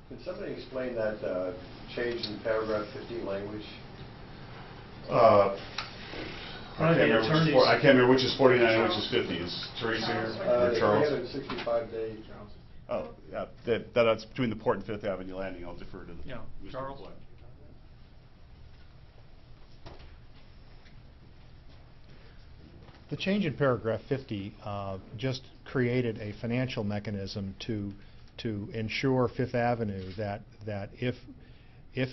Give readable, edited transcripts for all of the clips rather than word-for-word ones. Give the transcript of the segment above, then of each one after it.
Can somebody explain that change in paragraph 15 language? I can't remember which is 49 and which is 50. Is Teresa here? Or Charles? 365-day. Oh, yeah, that's between the Port and Fifth Avenue landing. I'll defer to the Mr. Charles. Black. The change in paragraph 50 just created a financial mechanism to ensure Fifth Avenue that if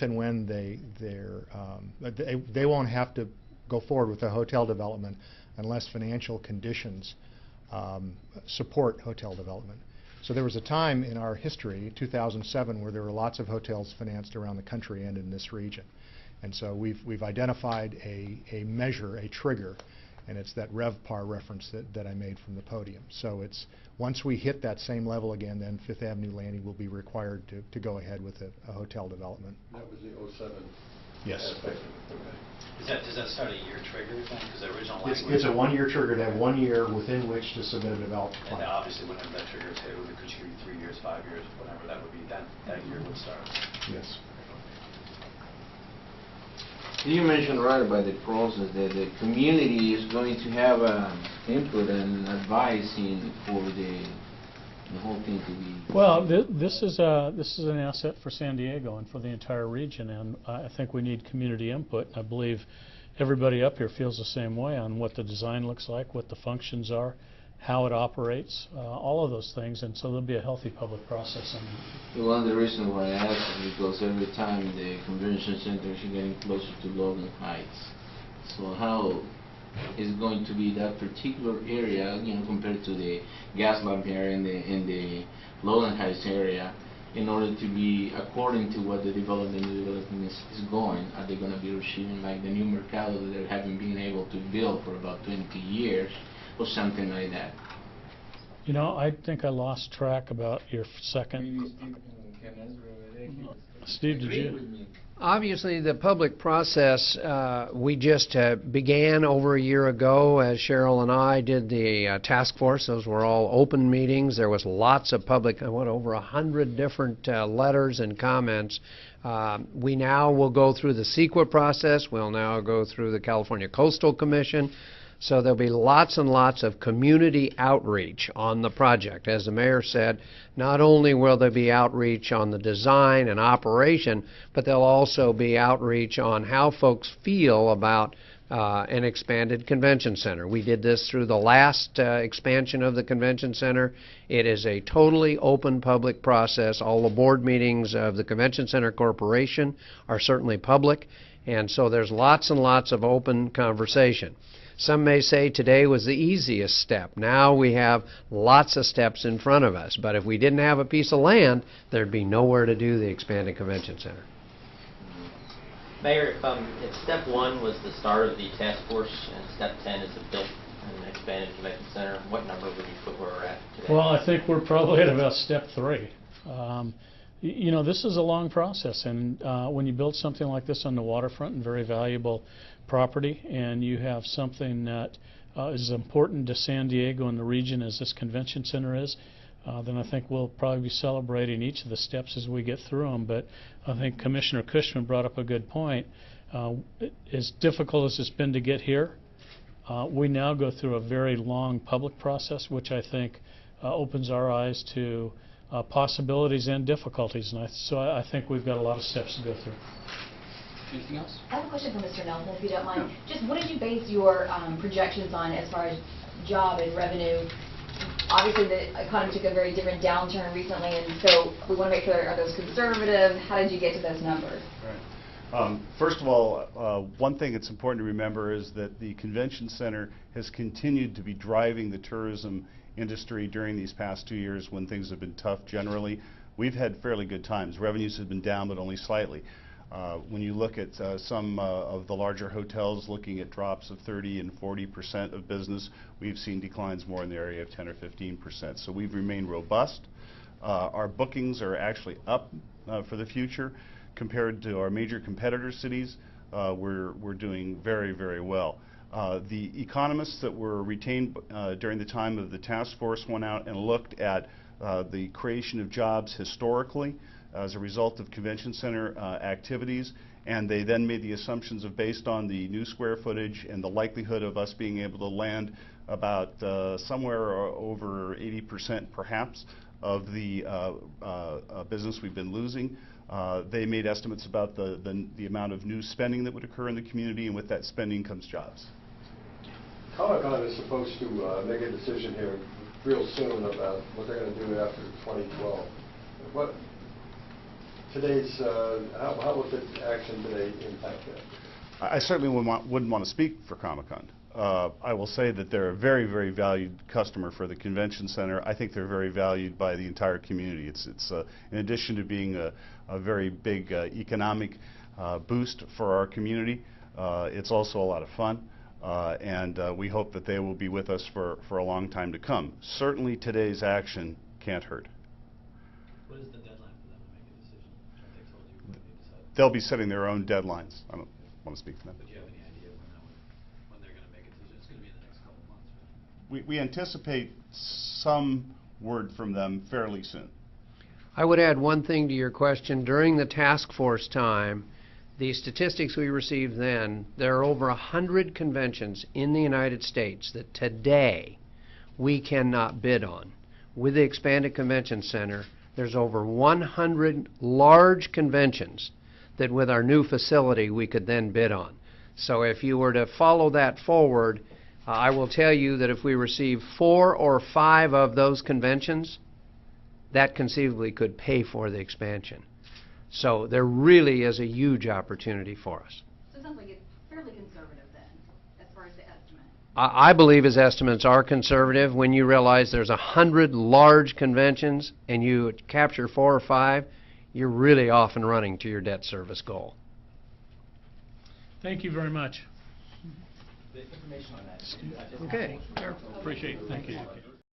and when they won't have to go forward with a hotel development unless financial conditions support hotel development. So there was a time in our history, 2007, where there were lots of hotels financed around the country and in this region. And so we've identified a measure, a trigger, and it's that RevPAR reference that I made from the podium. So it's once we hit that same level again, then Fifth Avenue Landing will be required to go ahead with a hotel development. That was the 07. Yes. Okay. Does that start a year trigger then? Because the original language... It's a one-year trigger to have 1 year within which to submit a development plan. And obviously whenever that trigger is hit, it could be 3 years, 5 years, whatever that would be, that year would start. Yes. You mentioned right about the process that the community is going to have input and advice for the whole thing to be. Well, this is an asset for San Diego and for the entire region, and I think we need community input. I believe everybody up here feels the same way on what the design looks like, what the functions are, how it operates, all of those things, and so there'll be a healthy public process. One of the reasons why I asked is because every time the convention center is getting closer to Logan Heights. So how is going to be that particular area, compared to the Gaslamp area in the Logan Heights area, in order to be according to what the development is going? Are they going to be receiving like the new Mercado that they haven't been able to build for about 20 years? Or something like that. I think I lost track about your second. Steve, did you? Obviously, the public process we just began over a year ago as Cheryl and I did the task force. Those were all open meetings. There was lots of public, over 100 different letters and comments. We now will go through the CEQA process. We'll now go through the California Coastal Commission. So there'll be lots and lots of community outreach on the project. As the mayor said, not only will there be outreach on the design and operation, but there'll also be outreach on how folks feel about an expanded convention center. We did this through the last expansion of the convention center. It is a totally open public process. All the board meetings of the Convention Center Corporation are certainly public, and so there's lots and lots of open conversation. Some may say today was the easiest step. Now we have lots of steps in front of us. But if we didn't have a piece of land, there'd be nowhere to do the expanded convention center. Mayor, if step 1 was the start of the task force and step 10 is the built and expanded convention center, what number would you put where we're at today? Well, I think we're probably at about step 3. This is a long process, and when you build something like this on the waterfront and very valuable property, and you have something that is as important to San Diego and the region as this convention center is, then I think we'll probably be celebrating each of the steps as we get through them. But I think Commissioner Cushman brought up a good point. As difficult as it's been to get here, we now go through a very long public process, which I think opens our eyes to possibilities and difficulties. And so I think we've got a lot of steps to go through. Anything else? I have a question for Mr. Nelson, if you don't mind. Just what did you base your projections on as far as job and revenue? Obviously, the economy took a very different downturn recently, and so we want to make sure, are those conservative? How did you get to those numbers? Right. First of all, one thing that's important to remember is that the convention center has continued to be driving the tourism industry during these past 2 years when things have been tough generally. We've had fairly good times. Revenues have been down, but only slightly. When you look at some of the larger hotels looking at drops of 30% and 40% of business, we've seen declines more in the area of 10 or 15%. So we've remained robust. Our bookings are actually up for the future compared to our major competitor cities. We're doing very, very well. The economists that were retained during the time of the task force went out and looked at the creation of jobs historically as a result of convention center activities, and they then made the assumptions of based on the new square footage and the likelihood of us being able to land about somewhere over 80% perhaps of the business we've been losing. They made estimates about the amount of new spending that would occur in the community, and with that spending comes jobs. Comic-Con is supposed to make a decision here real soon about what they're going to do after 2012. What today's how would the action today impact that? I certainly wouldn't want to speak for Comic-Con. I will say that they're a very, very valued customer for the convention center. I think they're very valued by the entire community. It's in addition to being a very big economic boost for our community, it's also a lot of fun. And we hope that they will be with us for a long time to come. Certainly today's action can't hurt. What is the deadline for them to make a decision? Have they told you when they decide? They'll be setting their own deadlines. I don't want to speak for them. But do you have any idea when they're going to make a decision? It's going to be in the next couple of months, right? We anticipate some word from them fairly soon. I would add one thing to your question. During the task force time, the statistics we received then, there are over 100 conventions in the United States that today we cannot bid on. With the expanded convention center, there's over 100 large conventions that with our new facility we could then bid on. So if you were to follow that forward, I will tell you that if we receive 4 or 5 of those conventions, that conceivably could pay for the expansion. So there really is a huge opportunity for us. So it sounds like it's fairly conservative then, as far as the estimate. I believe his estimates are conservative. When you realize there's 100 large conventions and you capture 4 or 5, you're really off and running to your debt service goal. Thank you very much. The information on that. Okay. Appreciate it. Thank you.